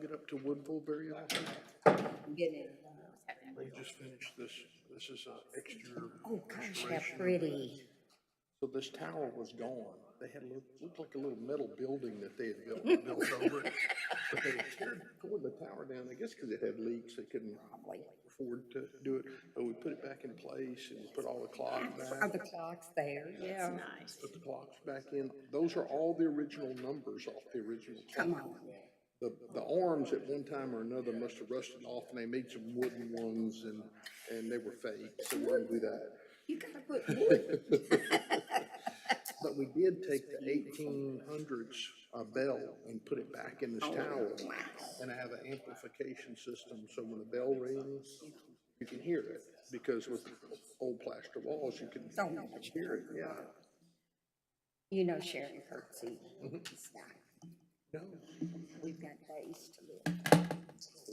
Get up to Woodville very often. Getting They just finished this. This is an exterior. oh gosh, how restoration. pretty. So this tower was gone. They had looked like a little metal building that they had built over it. But they tore the tower down, I guess because it had leaks. They couldn't afford to do it. But we put it back in place and put all the clocks Are back. the clocks there? Yeah. Nice. Put the clocks back in. Those are all the original numbers off the original clock. Come on. The arms at one time or another must have rusted off, and they made some wooden ones, and they were fake, so we didn't do that. You gotta put wood. But we did take the 1800s bell and put it back in this tower, and I have an amplification system, so when the bell rings, you can hear it, because with old plaster walls, you can hear it, yeah. You know Sharon Curtsy. No. We've got days to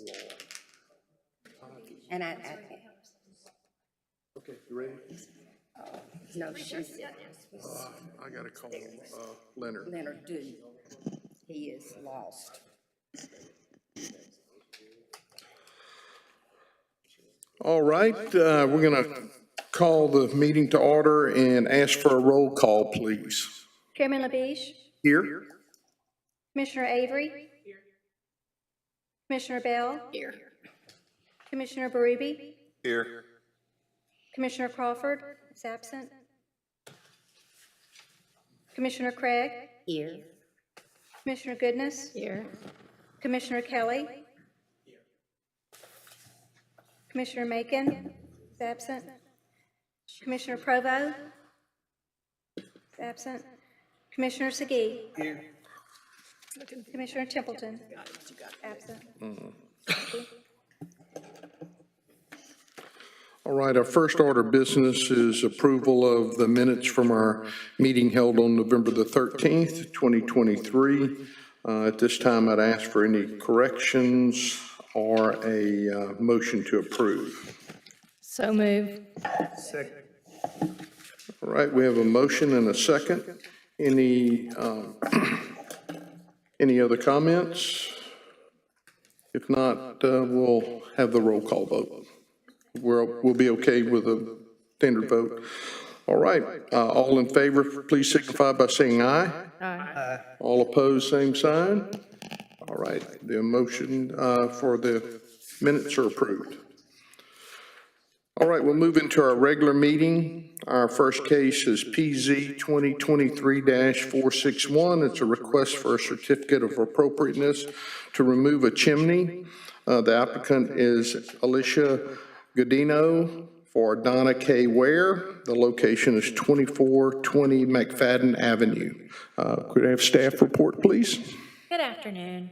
live. And I Okay, you ready? no, she's, I gotta call Leonard. Leonard do. He is lost. All right, we're gonna call the meeting to order and ask for a roll call, please. Chairman LaBeige, Here? Commissioner Avery, Commissioner Bell, Here. Commissioner Berube, Here. Commissioner Crawford is absent, Commissioner Craig, Here. Commissioner Goodness, Here. Commissioner Kelly, Commissioner Macon is absent, Commissioner Provo is absent, Commissioner Segee, Here. Commissioner Templeton, absent. All right, our first order of business is approval of the minutes from our meeting held on November the 13th, 2023. At this time, I'd ask for any corrections or a motion to approve. So move. All right, we have a motion and a second. Any other comments? If not, we'll have the roll call vote. We'll be okay with a standard vote. All right, all in favor, please signify by saying aye. Aye. All opposed, same sign. All right, the motion for the minutes are approved. All right, we'll move into our regular meeting. Our first case is PZ 2023-461. It's a request for a certificate of appropriateness to remove a chimney. The applicant is Alicia Godino for Donna K. Ware. The location is 2420 McFadden Avenue. Could I have staff report, please? Good afternoon.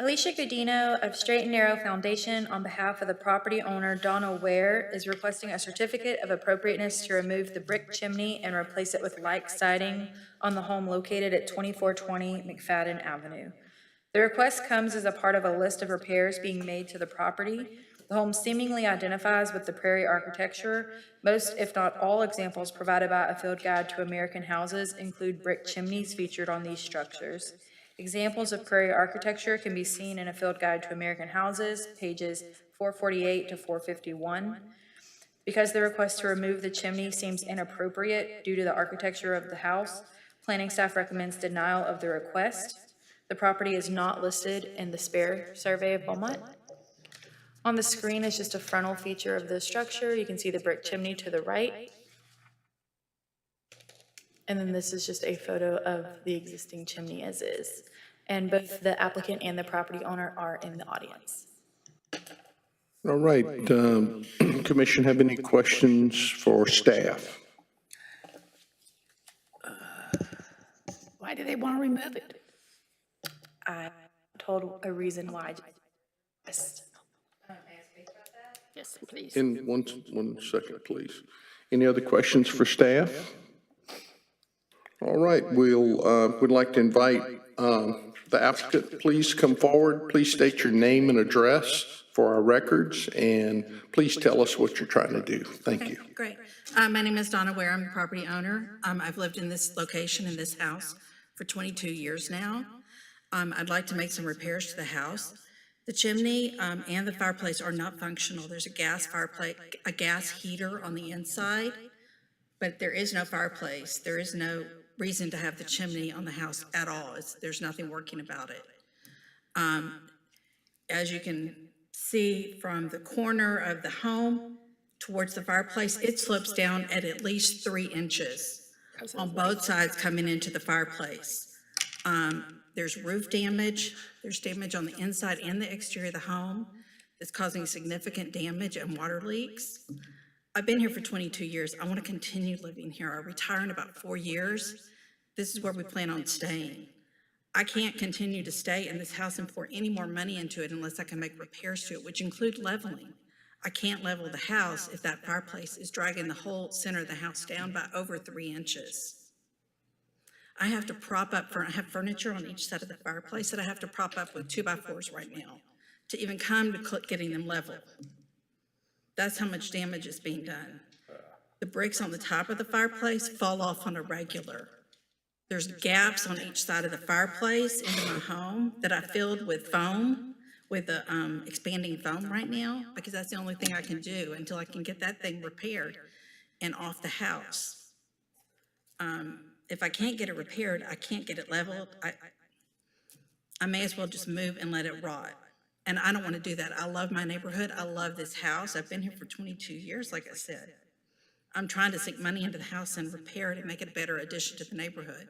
Alicia Godino of Straight and Narrow Foundation, on behalf of the property owner Donna Ware, is requesting a certificate of appropriateness to remove the brick chimney and replace it with light siding on the home located at 2420 McFadden Avenue. The request comes as a part of a list of repairs being made to the property. The home seemingly identifies with the prairie architecture. Most, if not all, examples provided by a field guide to American houses include brick chimneys featured on these structures. Examples of prairie architecture can be seen in a field guide to American houses, pages 448 to 451. Because the request to remove the chimney seems inappropriate due to the architecture of the house, planning staff recommends denial of the request. The property is not listed in the spare survey of Beaumont. On the screen is just a frontal feature of the structure. You can see the brick chimney to the right. And then this is just a photo of the existing chimney as is. And both the applicant and the property owner are in the audience. All right, Commission have any questions for staff? Why do they want to remove it? I'm told a reason why. Just Yes, please. In one second, please. Any other questions for staff? All right, we'd like to invite the applicant, please come forward. Please state your name and address for our records, and please tell us what you're trying to do. Thank you. Great. My name is Donna Ware. I'm the property owner. I've lived in this location, in this house, for 22 years now. I'd like to make some repairs to the house. The chimney and the fireplace are not functional. There's a gas fireplace, a gas heater on the inside, but there is no fireplace. There is no reason to have the chimney on the house at all. There's nothing working about it. As you can see from the corner of the home towards the fireplace, it slopes down at least 3 inches on both sides coming into the fireplace. There's roof damage. There's damage on the inside and the exterior of the home that's causing significant damage and water leaks. I've been here for 22 years. I want to continue living here. I retire in about 4 years. This is where we plan on staying. I can't continue to stay in this house and pour any more money into it unless I can make repairs to it, which include leveling. I can't level the house if that fireplace is dragging the whole center of the house down by over 3 inches. I have to prop up, I have furniture on each side of the fireplace that I have to prop up with 2x4s right now to even come to getting them level. That's how much damage is being done. The bricks on the top of the fireplace fall off on a regular. There's gaps on each side of the fireplace into my home that I filled with foam, with the expanding foam right now, because that's the only thing I can do until I can get that thing repaired and off the house. If I can't get it repaired, I can't get it leveled, I may as well just move and let it rot. And I don't want to do that. I love my neighborhood. I love this house. I've been here for 22 years, like I said. I'm trying to sink money into the house and repair it and make it a better addition to the neighborhood.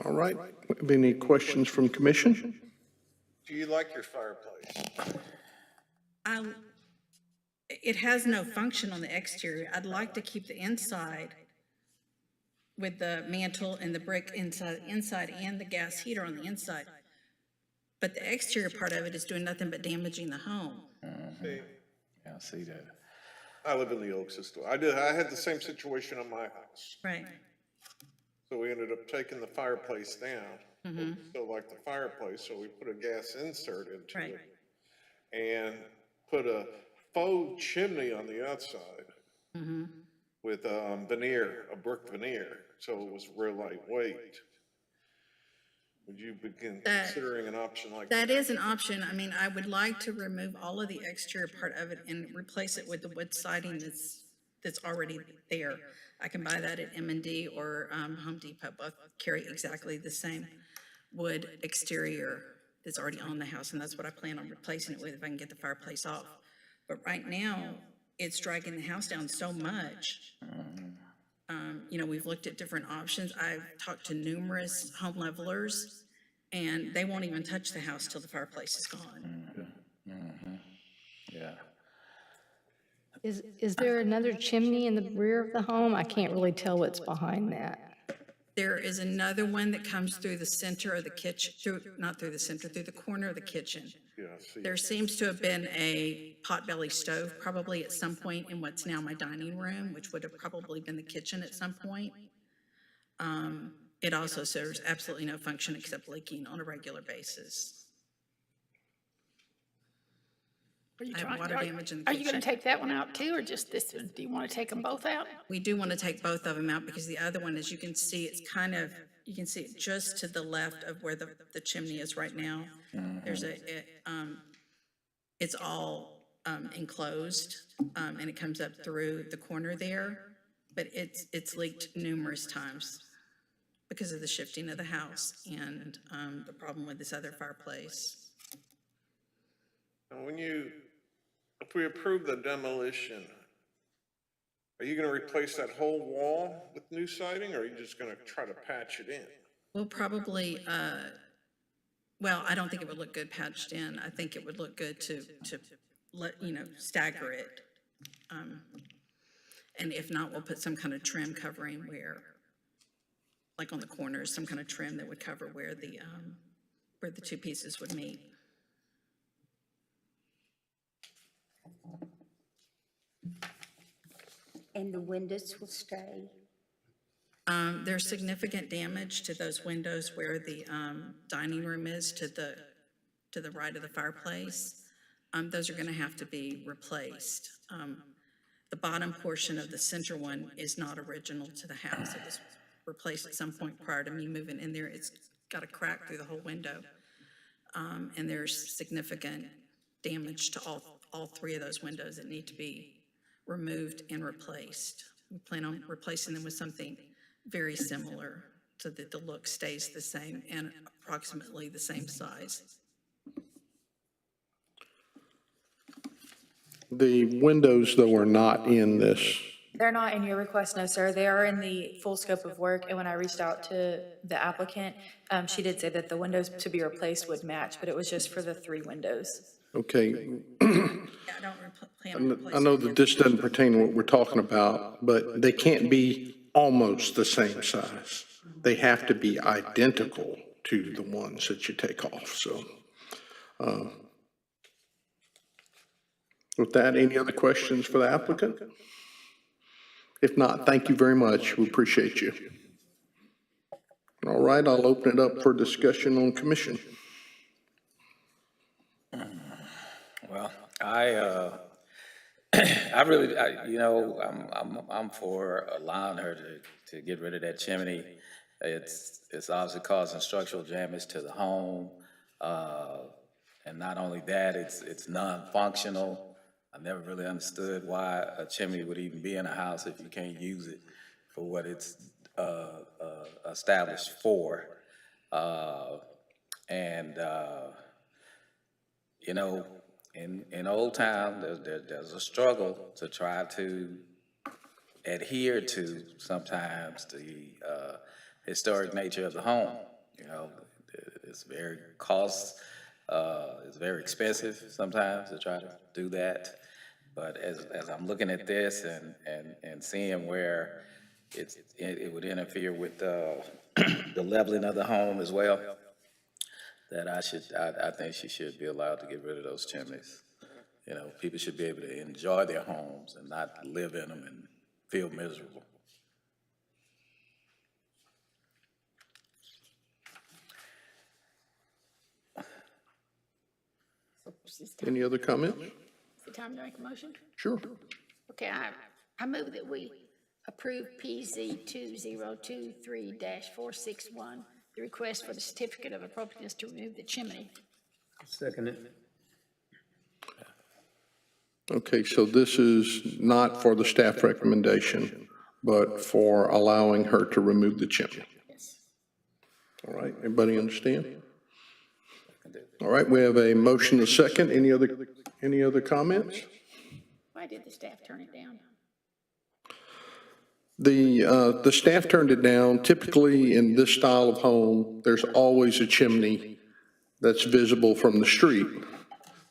All right. Have any questions from commission? Do you like your fireplace? It has no function on the exterior. I'd like to keep the inside with the mantle and the brick inside and the gas heater on the inside. But the exterior part of it is doing nothing but damaging the home. See, Yeah, I see that. I live in the Oak System. I had the same situation on my house. Right. So we ended up taking the fireplace down. But we still like the fireplace, so we put a gas insert into Right. it. And put a faux chimney on the outside with veneer, a brick veneer, so it was real lightweight. Would you begin considering an option like that? That is an option. I mean, I would like to remove all of the exterior part of it and replace it with the wood siding that's already there. I can buy that at M&D or Home Depot. Both carry exactly the same wood exterior that's already on the house, and that's what I plan on replacing it with if I can get the fireplace off. But right now, it's dragging the house down so much. You know, we've looked at different options. I've talked to numerous home levelers, and they won't even touch the house till the fireplace is gone. Yeah. Is there another chimney in the rear of the home? I can't really tell what's behind that. There is another one that comes through the center of the kitchen, not through the center, through the corner of the kitchen. Yeah, I see. There seems to have been a potbelly stove probably at some point in what's now my dining room, which would have probably been the kitchen at some point. It also serves absolutely no function except leaking on a regular basis. I have water damage in the Are you going kitchen. to take that one out too, or just this one? Do you want to take them both out? We do want to take both of them out because the other one, as you can see, it's kind of, you can see it just to the left of where the chimney is right now. There's it's all enclosed, and it comes up through the corner there, but it's leaked numerous times because of the shifting of the house and the problem with this other fireplace. And if we approve the demolition, are you gonna replace that whole wall with new siding, or are you just gonna try to patch it in? We'll probably, well, I don't think it would look good patched in. I think it would look good to let, stagger it. And if not, we'll put some kind of trim covering where, like on the corners, some kind of trim that would cover where the two pieces would meet. And the windows will stay. There's significant damage to those windows where the dining room is to the right of the fireplace. Those are going to have to be replaced. The bottom portion of the center one is not original to the house. It was replaced at some point prior to me moving in there. It's got a crack through the whole window. And there's significant damage to all three of those windows that need to be removed and replaced. We plan on replacing them with something very similar so that the look stays the same and approximately the same size. The windows, though, are not in this. They're not in your request, no, sir. They are in the full scope of work, and when I reached out to the applicant, she did say that the windows to be replaced would match, but it was just for the 3 windows. Okay, Yeah, I don't plan on replacing. I know that this doesn't pertain to what we're talking about, but they can't be almost the same size. They have to be identical to the ones that you take off, so. With that, any other questions for the applicant? If not, thank you very much. We appreciate you. All right, I'll open it up for discussion on commission. Well, I really, I'm for allowing her to get rid of that chimney. It's obviously causing structural damage to the home. And not only that, it's non-functional. I never really understood why a chimney would even be in a house if you can't use it for what it's established for. In Old Town, there's a struggle to try to adhere to sometimes the historic nature of the home. It's very it's very expensive sometimes to try to do that. But as I'm looking at this and seeing where it would interfere with the leveling of the home as well, that I think she should be allowed to get rid of those chimneys. People should be able to enjoy their homes and not live in them and feel miserable. Any other comments? Is it time to make a motion? Sure. Okay, I move that we approve PZ 2023-461, the request for the certificate of appropriateness to remove the chimney. Second it. Okay, so this is not for the staff recommendation, but for allowing her to remove the chimney. Yes. All right, everybody understand? All right, we have a motion, a second. Any other comments? Why did the staff turn it down? The staff turned it down. Typically, in this style of home, there's always a chimney that's visible from the street.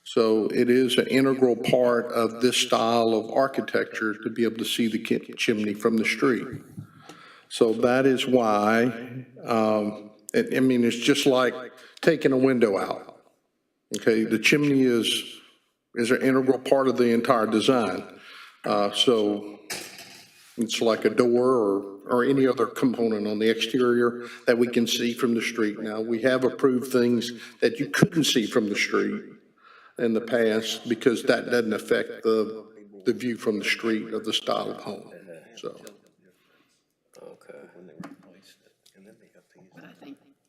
So it is an integral part of this style of architecture to be able to see the chimney from the street. So that is why, it's just like taking a window out. Okay, the chimney is an integral part of the entire design. So it's like a door or any other component on the exterior that we can see from the street. Now, we have approved things that you couldn't see from the street in the past because that doesn't affect the view from the street of the style of home, so. Okay. But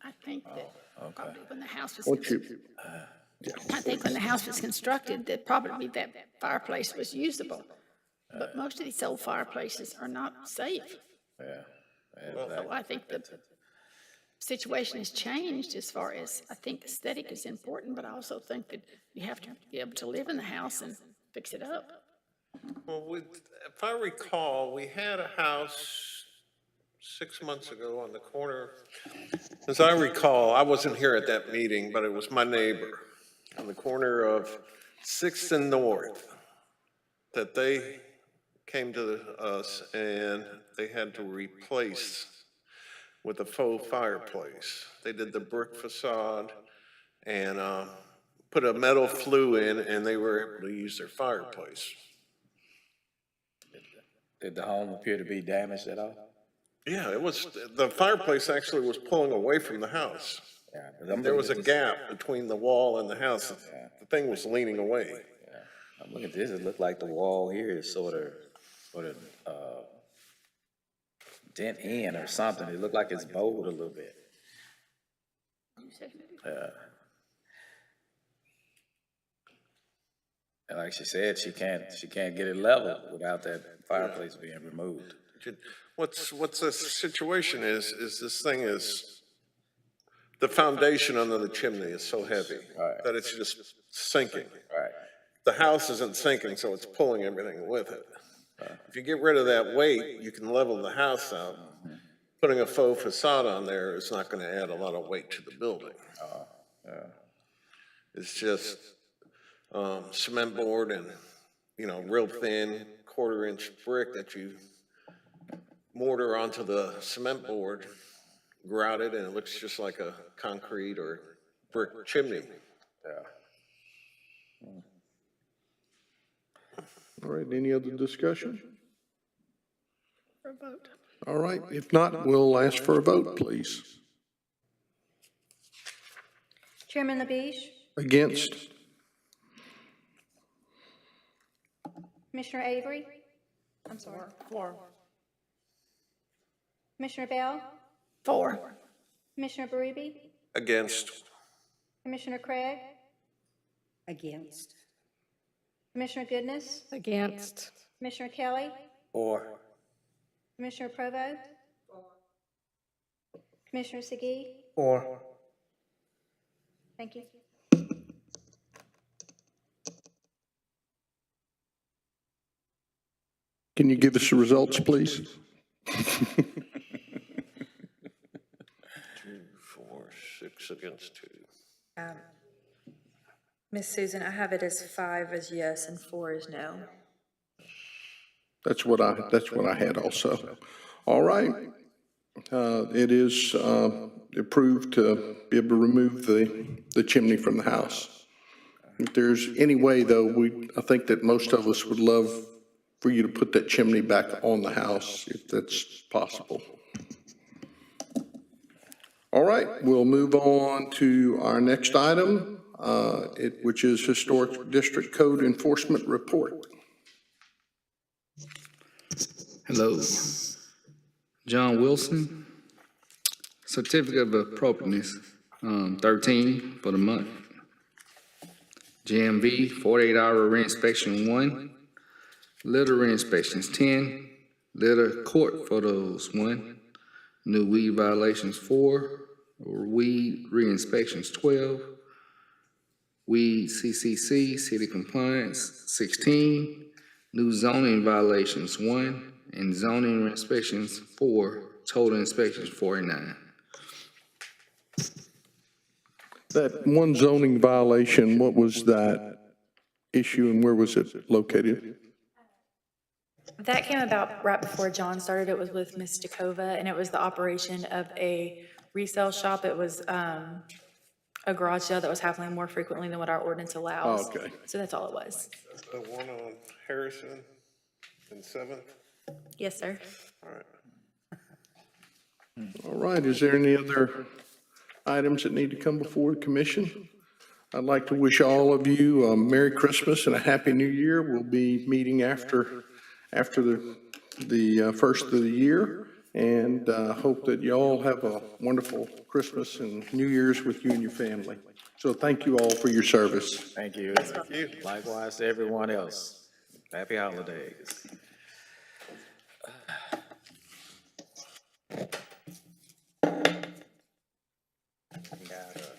I think that probably when the house was, Once you, I think when the house was constructed, that probably that fireplace was usable. But most of these old fireplaces are not safe. Yeah. So I think the situation has changed as far as, I think aesthetic is important, but I also think that you have to be able to live in the house and fix it up. Well, if I recall, we had a house 6 months ago on the corner. As I recall, I wasn't here at that meeting, but it was my neighbor on the corner of 6th and North, that they came to us and they had to replace with a faux fireplace. They did the brick facade and put a metal flue in, and they were able to use their fireplace. Did the home appear to be damaged at all? Yeah, the fireplace actually was pulling away from the house. Yeah, 'cause I'm There looking was at a this- gap between the wall and the house. The thing was leaning away. Yeah, I'm looking at this, it looked like the wall here is sort of dent in or something. It looked like it's bowed a little bit. And like she said, she can't get it level without that fireplace being removed. What's the situation is this thing is, the foundation under the chimney is so heavy that it's just sinking. Right. The house isn't sinking, so it's pulling everything with it. If you get rid of that weight, you can level the house out. Putting a faux facade on there is not gonna add a lot of weight to the building. It's just, cement board and, real thin 1/4-inch brick that you mortar onto the cement board, grout it, and it looks just like a concrete or brick chimney. All right, any other discussion? For a vote. All right, if not, we'll ask for a vote, please. Chairman LaBiche, Against? Commissioner Avery, I'm sorry, Commissioner Bell, 4. Commissioner Berube, Against. Commissioner Craig, Against. Commissioner Goodness, Against. Commissioner Kelly, Or, Commissioner Provo, Commissioner Segee. or. Thank you. Can you give us the results, please? 2, 4, 6 against 2. Miss Susan, I have it as 5 as yes and 4 as no. That's what I had also. All right. It is approved to be able to remove the chimney from the house. If there's any way, though, I think that most of us would love for you to put that chimney back on the house, if that's possible. All right, we'll move on to our next item, which is Historic District Code Enforcement Report. Hello. John Wilson, certificate of appropriateness, 13 for the month. GMV, 48-hour reinspection 1. Litter reinspections 10. Litter court photos 1. New weed violations 4. Weed reinspections 12. Weed CCC, city compliance 16. New zoning violations 1. And zoning inspections 4. Total inspections 49. That one zoning violation, what was that issue and where was it located? That came about right before John started. It was with Miss Dakova, and it was the operation of a resale shop. It was a garage sale that was happening more frequently than what our ordinance allows. Oh, okay. So that's all it was. The one on Harrison and 7th? Yes, sir. All right. All right, is there any other items that need to come before the commission? I'd like to wish all of you a Merry Christmas and a Happy New Year. We'll be meeting after the first of the year, and hope that you all have a wonderful Christmas and New Year's with you and your family. So thank you all for your service. Thank you. Likewise to everyone else. Happy holidays.